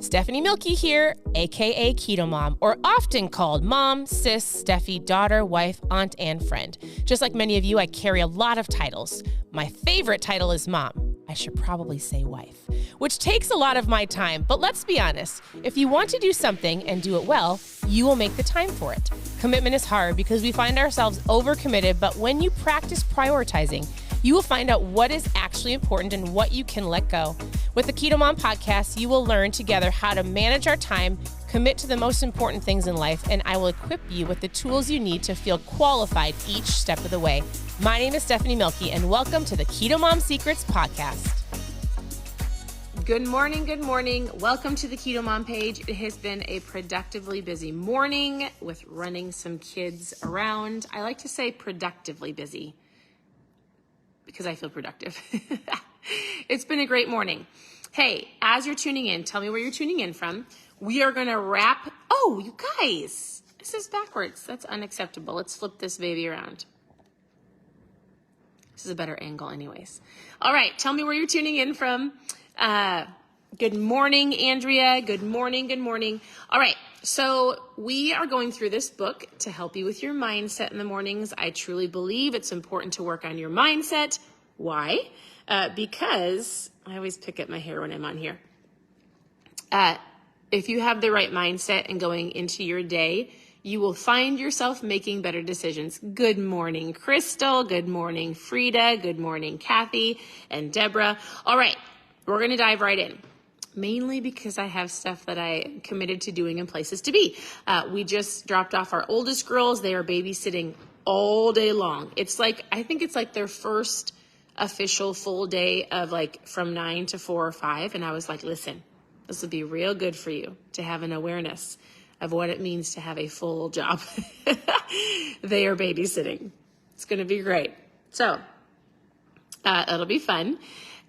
Stephanie Milky here, aka KetoMOM, or often called mom, sis, Steffi, daughter, wife, aunt, and friend. Just like many of you, I carry a lot of titles. My favorite title is mom. I should probably say wife, which takes a lot of my time. But let's be honest, if you want to do something and do it well, you will make the time for it. Commitment is hard because we find ourselves overcommitted, but when you practice prioritizing, you will find out what is actually important and what you can let go. With the KetoMOM podcast, you will learn together how to manage our time, commit to the most important things in life, and I will equip you with the tools you need to feel qualified each step of the way. My name is Stephanie Milky, and welcome to the KetoMOM Secrets podcast. Good morning, good morning. Welcome to the KetoMOM page. It has been a productively busy morning with running some kids around. I like to say productively busy, because I feel productive. It's been a great morning. Hey, as you're tuning in, tell me where you're tuning in from. We are going to wrap. Oh, you guys, this is backwards. That's unacceptable. Let's flip this baby around. This is a better angle anyways. All right, tell me where you're tuning in from. Good morning, Andrea. Good morning, good morning. All right, so we are going through this book to help you with your mindset in the mornings. I truly believe it's important to work on your mindset. Why? Because I always pick up my hair when I'm on here. If you have the right mindset and going into your day, you will find yourself making better decisions. Good morning, Crystal. Good morning, Frida. Good morning, Kathy and Deborah. All right, we're going to dive right in. Mainly because I have stuff that I committed to doing and places to be. We just dropped off our oldest girls. They are babysitting all day long. I think it's like their first official full day of like from 9 to 4 or 5. And I was like, listen, this will be real good for you to have an awareness of what it means to have a full job. They are babysitting. It's going to be great. So it'll be fun.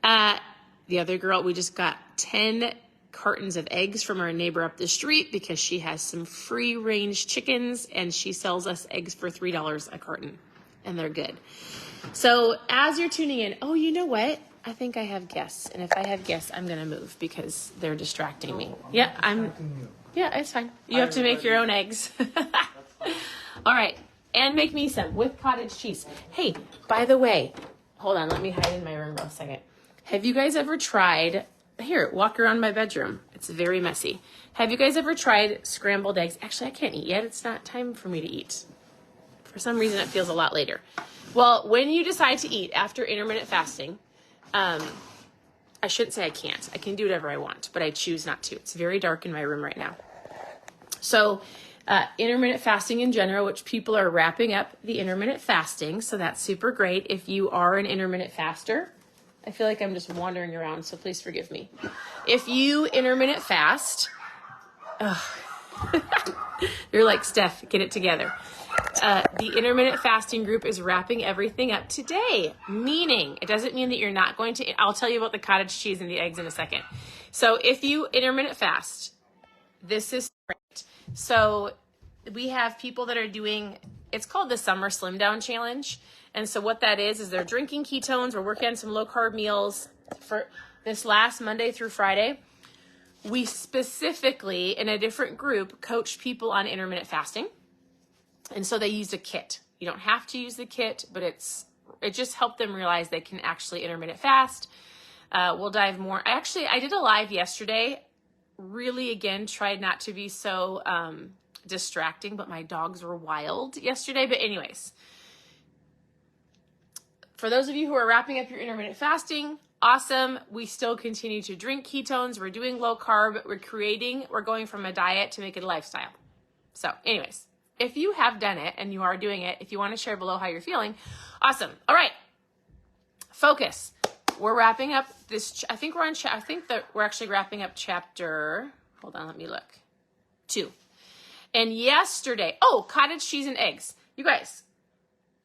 The other girl, we just got 10 cartons of eggs from our neighbor up the street because she has some free range chickens and she sells us eggs for $3 a carton and they're good. So as you're tuning in, oh, you know what? I think I have guests. And if I have guests, I'm going to move because they're distracting me. Yeah, it's fine. You have to make your own eggs. All right. And make me some with cottage cheese. Hey, by the way, hold on. Let me hide in my room for a second. Have you guys ever tried, here, walk around my bedroom. It's very messy. Have you guys ever tried scrambled eggs? Actually, I can't eat yet. It's not time for me to eat. For some reason, it feels a lot later. Well, when you decide to eat after intermittent fasting, I shouldn't say I can't. I can do whatever I want, but I choose not to. It's very dark in my room right now. So intermittent fasting in general, which people are wrapping up the intermittent fasting. So that's super great. If you are an intermittent faster, I feel like I'm just wandering around, so please forgive me. If you intermittent fast, you're like, Steph, get it together. The intermittent fasting group is wrapping everything up today, meaning it doesn't mean that you're not going to, I'll tell you about the cottage cheese and the eggs in a second. So if you intermittent fast, this is great. So we have people that are doing, it's called the Summer Slim Down Challenge. And so what that is they're drinking ketones. We're working on some low carb meals for this last Monday through Friday. We specifically, in a different group, coached people on intermittent fasting. And so they used a kit. You don't have to use the kit, but it just helped them realize they can actually intermittent fast. We'll dive more. I did a live yesterday. Really, again, tried not to be so distracting, but my dogs were wild yesterday. But anyways, for those of you who are wrapping up your intermittent fasting, awesome. We still continue to drink ketones. We're doing low carb. We're going from a diet to make it a lifestyle. So anyways, if you have done it and you are doing it, if you want to share below how you're feeling, awesome. All right. Focus. We're wrapping up this. I think we're actually wrapping up chapter. Hold on. Let me look. 2. And yesterday, cottage cheese and eggs. You guys,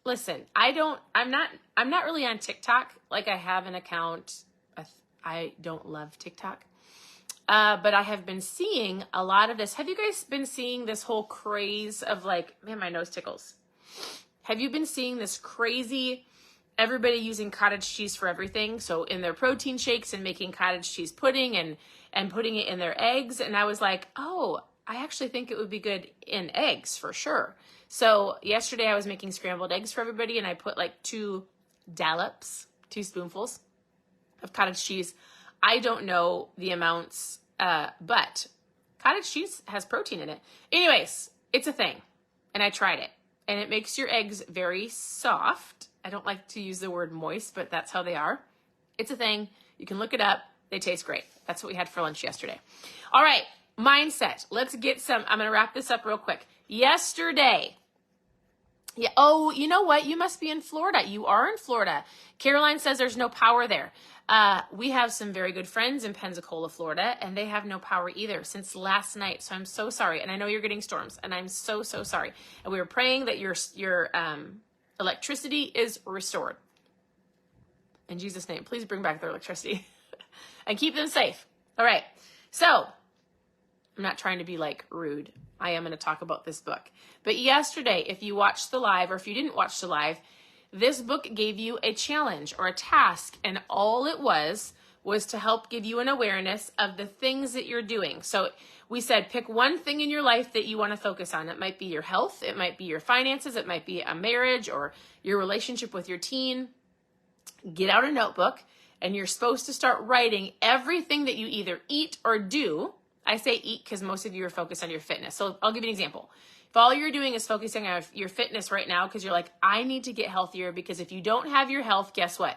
listen, I'm not really on TikTok. Like I have an account. I don't love TikTok. But I have been seeing a lot of this. Have you guys been seeing this whole craze of like, man, my nose tickles. Have you been seeing this crazy, everybody using cottage cheese for everything? So in their protein shakes and making cottage cheese pudding and putting it in their eggs. And I was like, oh, I actually think it would be good in eggs for sure. So yesterday I was making scrambled eggs for everybody, and I put like 2 spoonfuls of cottage cheese. I don't know the amounts, but cottage cheese has protein in it. Anyways, it's a thing, and I tried it, and it makes your eggs very soft. I don't like to use the word moist, but that's how they are. It's a thing. You can look it up. They taste great. That's what we had for lunch yesterday. All right, mindset. Let's get some. I'm going to wrap this up real quick. Yesterday. Yeah. Oh, you know what? You must be in Florida. You are in Florida. Caroline says there's no power there. We have some very good friends in Pensacola, Florida, and they have no power either since last night. So I'm so sorry. And I know you're getting storms, and I'm so, so sorry. And we were praying that your electricity is restored. In Jesus' name, please bring back their electricity and keep them safe. All right. So I'm not trying to be like rude. I am going to talk about this book. But yesterday, if you watched the live, or if you didn't watch the live, this book gave you a challenge or a task, and all it was to help give you an awareness of the things that you're doing. So we said, pick one thing in your life that you want to focus on. It might be your health. It might be your finances. It might be a marriage or your relationship with your teen. Get out a notebook, and you're supposed to start writing everything that you either eat or do. I say eat because most of you are focused on your fitness. So I'll give you an example. If all you're doing is focusing on your fitness right now because you're like, I need to get healthier, because if you don't have your health, guess what?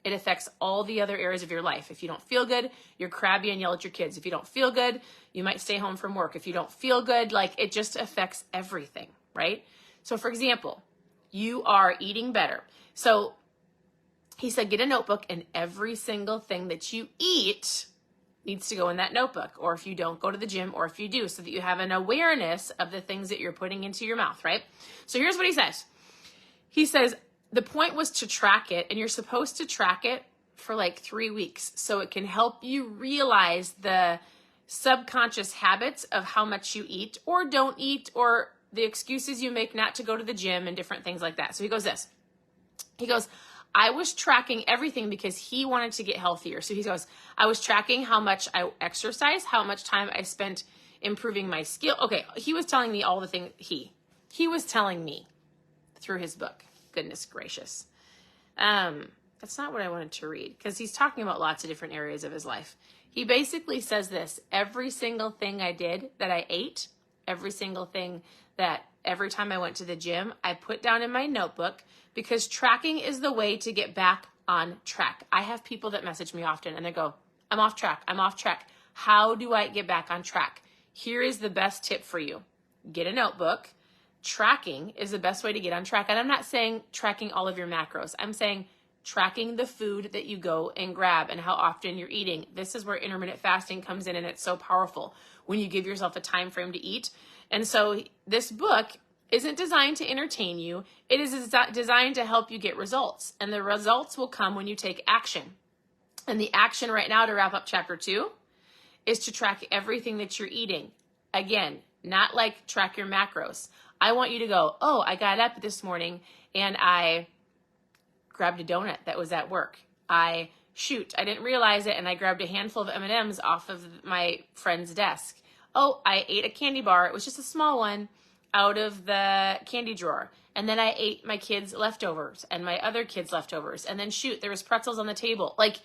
It affects all the other areas of your life. If you don't feel good, you're crabby and yell at your kids. If you don't feel good, you might stay home from work. If you don't feel good, like it just affects everything, right? So for example, you are eating better. So he said, get a notebook, and every single thing that you eat needs to go in that notebook. Or if you don't, go to the gym, or if you do, so that you have an awareness of the things that you're putting into your mouth, right? So here's what he says. He says, the point was to track it, and you're supposed to track it for like 3 weeks. So it can help you realize the subconscious habits of how much you eat or don't eat, or the excuses you make not to go to the gym and different things like that. So he goes, I was tracking everything because he wanted to get healthier. So he goes, I was tracking how much I exercise, how much time I spent improving my skill. Okay, he was telling me all the things he was telling me through his book. Goodness gracious. That's not what I wanted to read, because he's talking about lots of different areas of his life. He basically says this: every single thing I did that I ate, every single thing that every time I went to the gym, I put down in my notebook, because tracking is the way to get back on track. I have people that message me often and they go, I'm off track. How do I get back on track? Here is the best tip for you. Get a notebook. Tracking is the best way to get on track. And I'm not saying tracking all of your macros. I'm saying tracking the food that you go and grab and how often you're eating. This is where intermittent fasting comes in, and it's so powerful when you give yourself a time frame to eat. And so this book isn't designed to entertain you. It is designed to help you get results. And the results will come when you take action. And the action right now, to wrap up chapter 2, is to track everything that you're eating. Again, not like track your macros. I want you to go, oh, I got up this morning and I grabbed a donut that was at work. I didn't realize it, and I grabbed a handful of M&Ms off of my friend's desk. Oh, I ate a candy bar. It was just a small one out of the candy drawer. And then I ate my kids' leftovers and my other kids' leftovers. And then there was pretzels on the table. Like,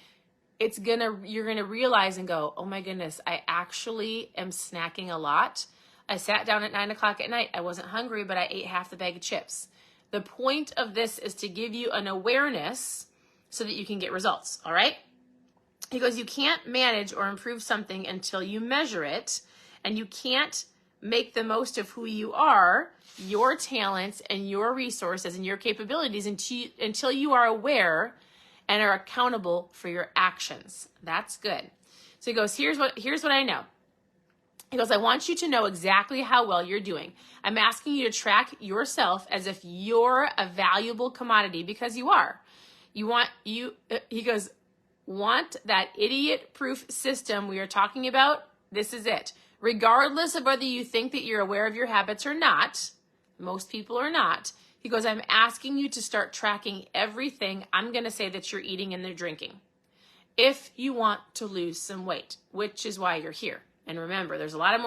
you're gonna realize and go, oh my goodness, I actually am snacking a lot. I sat down at 9 o'clock at night. I wasn't hungry, but I ate half the bag of chips. The point of this is to give you an awareness so that you can get results, all right? He goes, you can't manage or improve something until you measure it, and you can't make the most of who you are, your talents and your resources and your capabilities until you are aware and are accountable for your actions. That's good. So he goes, here's what I know. He goes, I want you to know exactly how well you're doing. I'm asking you to track yourself as if you're a valuable commodity, because you are. He goes, want that idiot-proof system we are talking about? This is it. Regardless of whether you think that you're aware of your habits or not, most people are not. He goes, I'm asking you to start tracking everything I'm going to say that you're eating and they're drinking. if you want to lose some weight, which is why you're here. And remember, there's a lot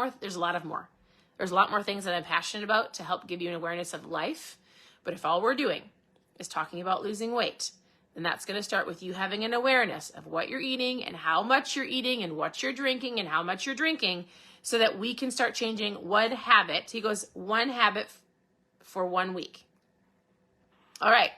more things that I'm passionate about to help give you an awareness of life. But if all we're doing is talking about losing weight, then that's going to start with you having an awareness of what you're eating and how much you're eating and what you're drinking and how much you're drinking, so that we can start changing one habit. He goes, one habit for 1 week. All right.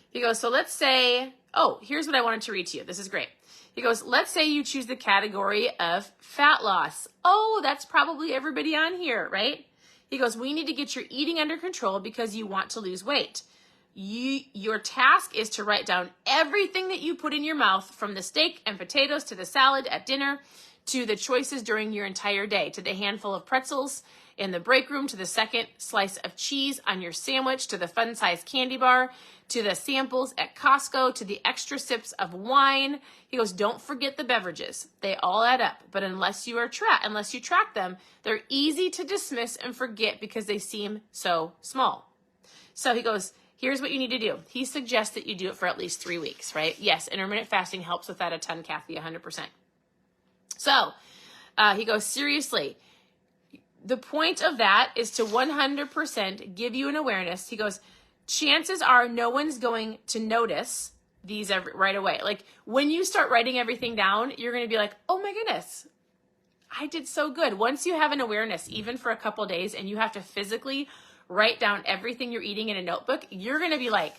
He goes, so let's say, here's what I wanted to read to you. This is great. He goes, let's say you choose the category of fat loss. Oh, that's probably everybody on here, right? He goes, we need to get your eating under control because you want to lose weight. Your task is to write down everything that you put in your mouth, from the steak and potatoes to the salad at dinner, to the choices during your entire day, to the handful of pretzels in the break room, to the second slice of cheese on your sandwich, to the fun-sized candy bar, to the samples at Costco, to the extra sips of wine. He goes, don't forget the beverages. They all add up, but unless you track them, they're easy to dismiss and forget because they seem so small. So he goes, here's what you need to do. He suggests that you do it for at least 3 weeks, right? Yes, intermittent fasting helps with that a ton, Kathy, 100%. So he goes, seriously, the point of that is to 100% give you an awareness. He goes, chances are no one's going to notice these right away. Like when you start writing everything down, you're going to be like, oh my goodness, I did so good. Once you have an awareness, even for a couple days, and you have to physically write down everything you're eating in a notebook, you're going to be like,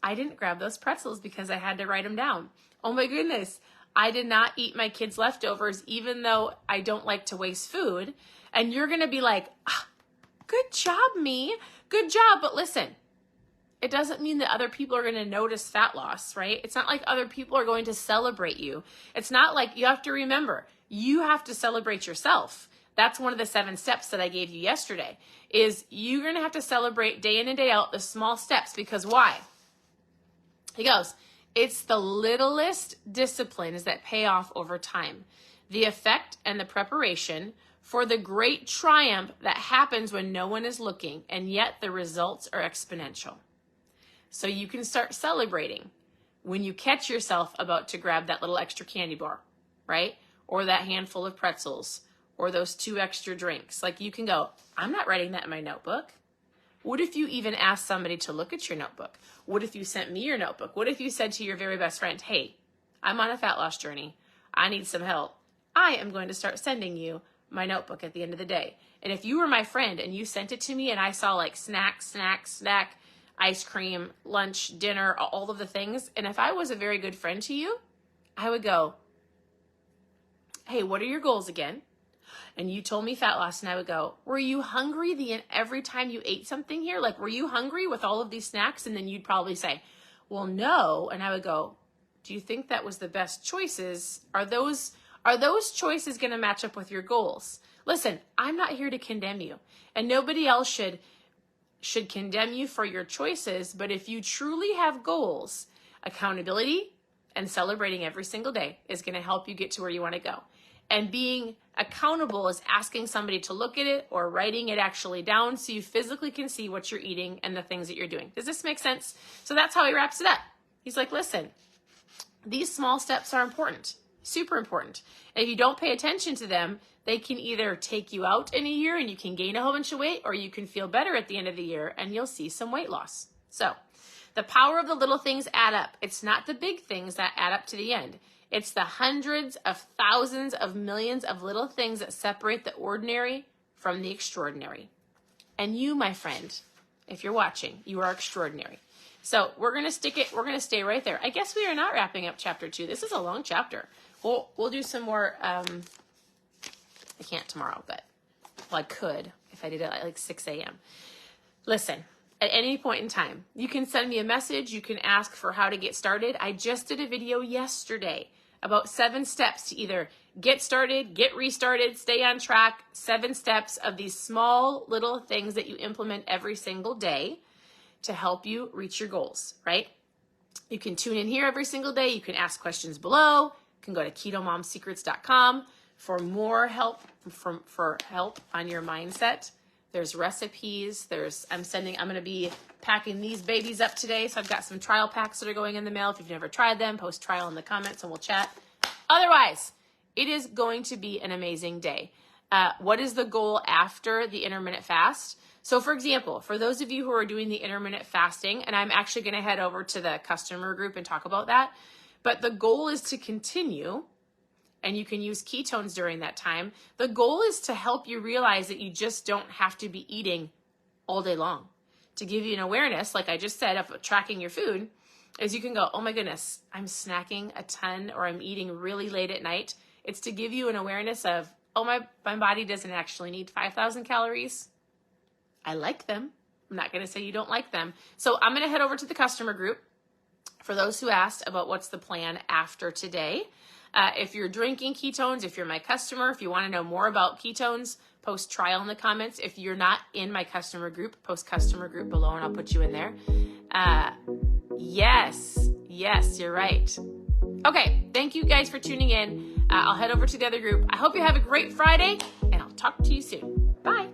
I didn't grab those pretzels because I had to write them down. Oh my goodness, I did not eat my kids' leftovers, even though I don't like to waste food. And you're going to be like, good job, me. Good job. But listen, it doesn't mean that other people are going to notice fat loss, right? It's not like other people are going to celebrate you. It's not like, you have to remember, you have to celebrate yourself. That's one of the 7 steps that I gave you yesterday, is you're going to have to celebrate day in and day out the small steps. Because why? He goes, it's the littlest disciplines that pay off over time. The effect and the preparation for the great triumph that happens when no one is looking, and yet the results are exponential. So you can start celebrating when you catch yourself about to grab that little extra candy bar, right? Or that handful of pretzels, or those 2 extra drinks. Like you can go, I'm not writing that in my notebook. What if you even asked somebody to look at your notebook? What if you sent me your notebook? What if you said to your very best friend, hey, I'm on a fat loss journey. I need some help. I am going to start sending you my notebook at the end of the day. And if you were my friend and you sent it to me and I saw like snack, ice cream, lunch, dinner, all of the things, and if I was a very good friend to you, I would go, hey, what are your goals again? And you told me fat loss, and I would go, were you hungry every time you ate something here? Like, were you hungry with all of these snacks? And then you'd probably say, well, no. And I would go, do you think that was the best choices? Are those choices going to match up with your goals? Listen, I'm not here to condemn you, and nobody else should condemn you for your choices. But if you truly have goals, accountability and celebrating every single day is going to help you get to where you want to go. And being accountable is asking somebody to look at it or writing it actually down so you physically can see what you're eating and the things that you're doing. Does this make sense? So that's how he wraps it up. He's like, listen, these small steps are important, super important. And if you don't pay attention to them, they can either take you out in a year and you can gain a whole bunch of weight, or you can feel better at the end of the year and you'll see some weight loss. So the power of the little things add up. It's not the big things that add up to the end. It's the hundreds of thousands of millions of little things that separate the ordinary from the extraordinary. And you, my friend, if you're watching, you are extraordinary. So we're going to stay right there. I guess we are not wrapping up chapter 2. This is a long chapter. We'll do some more, I can't tomorrow, but well, I could if I did it at like 6 a.m. Listen, at any point in time, you can send me a message. You can ask for how to get started. I just did a video yesterday about 7 steps to either get started, get restarted, stay on track, 7 steps of these small little things that you implement every single day to help you reach your goals, right? You can tune in here every single day. You can ask questions below. You can go to ketomomsecrets.com for more help, for help on your mindset There's recipes. I'm going to be packing these babies up today. So I've got some trial packs that are going in the mail. If you've never tried them, post trial in the comments and we'll chat. Otherwise, it is going to be an amazing day. What is the goal after the intermittent fast? So for example, for those of you who are doing the intermittent fasting, and I'm actually going to head over to the customer group and talk about that, but the goal is to continue, and you can use ketones during that time. The goal is to help you realize that you just don't have to be eating all day long. To give you an awareness, like I just said, of tracking your food, is you can go, oh my goodness, I'm snacking a ton or I'm eating really late at night. It's to give you an awareness of, oh, my body doesn't actually need 5,000 calories. I like them. I'm not going to say you don't like them. So I'm going to head over to the customer group for those who asked about what's the plan after today. If you're drinking ketones, if you're my customer, if you want to know more about ketones, post trial in the comments. If you're not in my customer group, post customer group below and I'll put you in there. Yes, you're right. Okay, thank you guys for tuning in. I'll head over to the other group. I hope you have a great Friday and I'll talk to you soon. Bye.